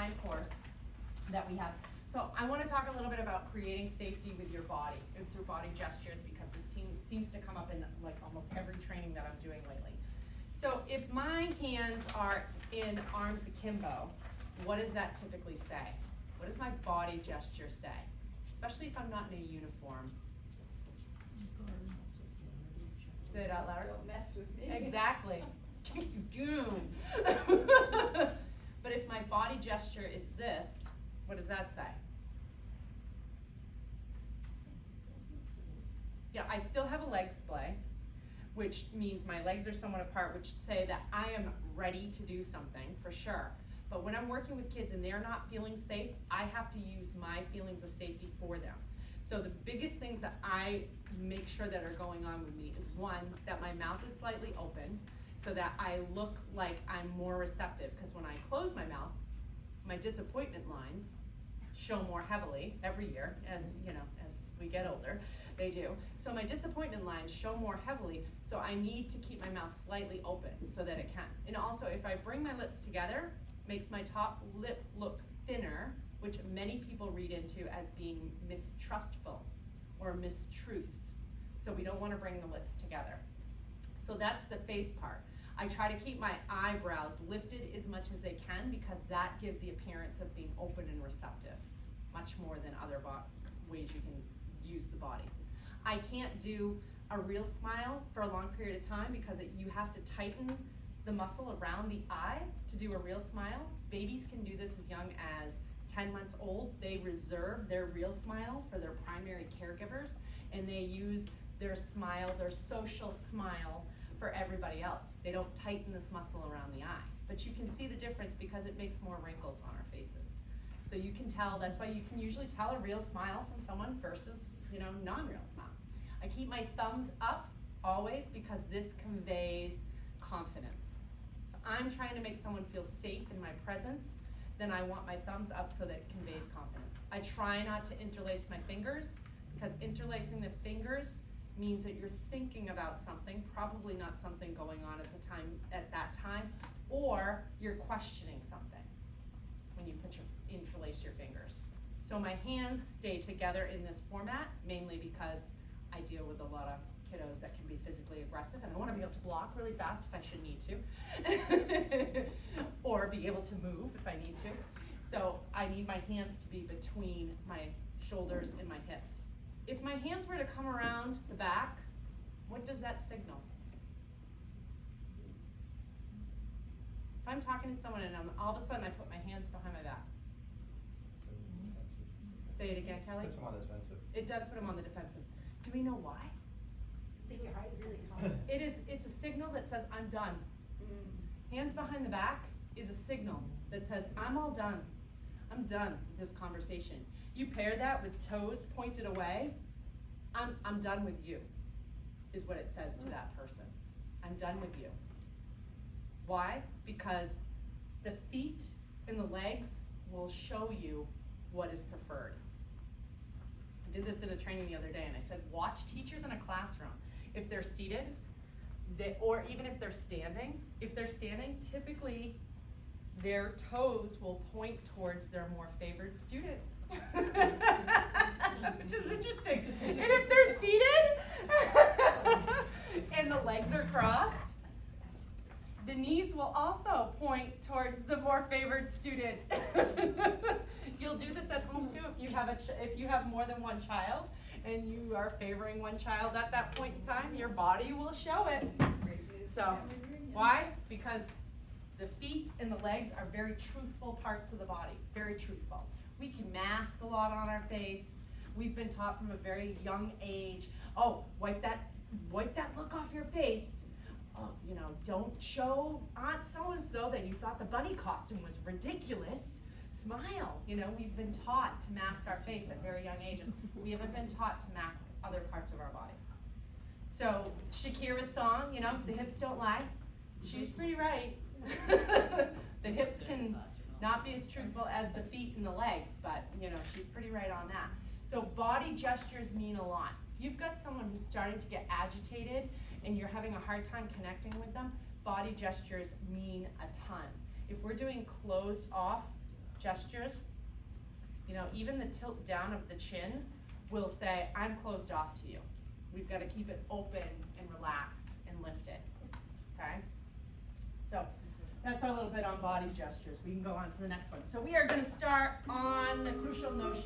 online course that we have. So I want to talk a little bit about creating safety with your body, through body gestures, because this seems to come up in like almost every training that I'm doing lately. So if my hands are in arms akimbo, what does that typically say? What does my body gesture say? Especially if I'm not in a uniform. Say it out louder. Don't mess with me. Exactly. But if my body gesture is this, what does that say? Yeah, I still have a leg splay, which means my legs are somewhat apart, which say that I am ready to do something, for sure. But when I'm working with kids and they're not feeling safe, I have to use my feelings of safety for them. So the biggest things that I make sure that are going on with me is, one, that my mouth is slightly open so that I look like I'm more receptive, because when I close my mouth, my disappointment lines show more heavily every year, as you know, as we get older, they do. So my disappointment lines show more heavily, so I need to keep my mouth slightly open so that it can. And also, if I bring my lips together, makes my top lip look thinner, which many people read into as being mistrustful or mistruths. So we don't want to bring the lips together. So that's the face part. I try to keep my eyebrows lifted as much as they can, because that gives the appearance of being open and receptive, much more than other ways you can use the body. I can't do a real smile for a long period of time, because you have to tighten the muscle around the eye to do a real smile. Babies can do this as young as 10 months old. They reserve their real smile for their primary caregivers, and they use their smile, their social smile, for everybody else. They don't tighten this muscle around the eye. But you can see the difference because it makes more wrinkles on our faces. So you can tell, that's why you can usually tell a real smile from someone versus, you know, non-real smile. I keep my thumbs up always, because this conveys confidence. If I'm trying to make someone feel safe in my presence, then I want my thumbs up so that it conveys confidence. I try not to interlace my fingers, because interlacing the fingers means that you're thinking about something, probably not something going on at that time, or you're questioning something when you interlace your fingers. So my hands stay together in this format, mainly because I deal with a lot of kiddos that can be physically aggressive, and I want to be able to block really fast if I should need to, or be able to move if I need to. So I need my hands to be between my shoulders and my hips. If my hands were to come around the back, what does that signal? If I'm talking to someone and all of a sudden I put my hands behind my back. Say it again, Kelly. Puts them on the defensive. It does put them on the defensive. Do we know why? I think your height is really common. It's a signal that says I'm done. Hands behind the back is a signal that says I'm all done. I'm done with this conversation. You pair that with toes pointed away, I'm done with you, is what it says to that person. I'm done with you. Why? Because the feet and the legs will show you what is preferred. I did this in a training the other day, and I said, watch teachers in a classroom. If they're seated, or even if they're standing, typically their toes will point towards their more favored student. Which is interesting. And if they're seated and the legs are crossed, the knees will also point towards the more favored student. You'll do this at home too if you have more than one child and you are favoring one child at that point in time, your body will show it. So, why? Because the feet and the legs are very truthful parts of the body, very truthful. We can mask a lot on our face. We've been taught from a very young age, oh, wipe that look off your face. Oh, you know, don't show Aunt so-and-so that you thought the bunny costume was ridiculous. Smile. You know, we've been taught to mask our face at very young ages. We haven't been taught to mask other parts of our body. So Shakira's song, you know, the hips don't lie. She's pretty right. The hips can not be as truthful as the feet and the legs, but you know, she's pretty right on that. So body gestures mean a lot. If you've got someone who's starting to get agitated and you're having a hard time connecting with them, body gestures mean a ton. If we're doing closed off gestures, you know, even the tilt down of the chin will say, I'm closed off to you. We've gotta keep it open and relax and lift it, okay? So, that's our little bit on body gestures. We can go on to the next one. So we are gonna start on the crucial notion.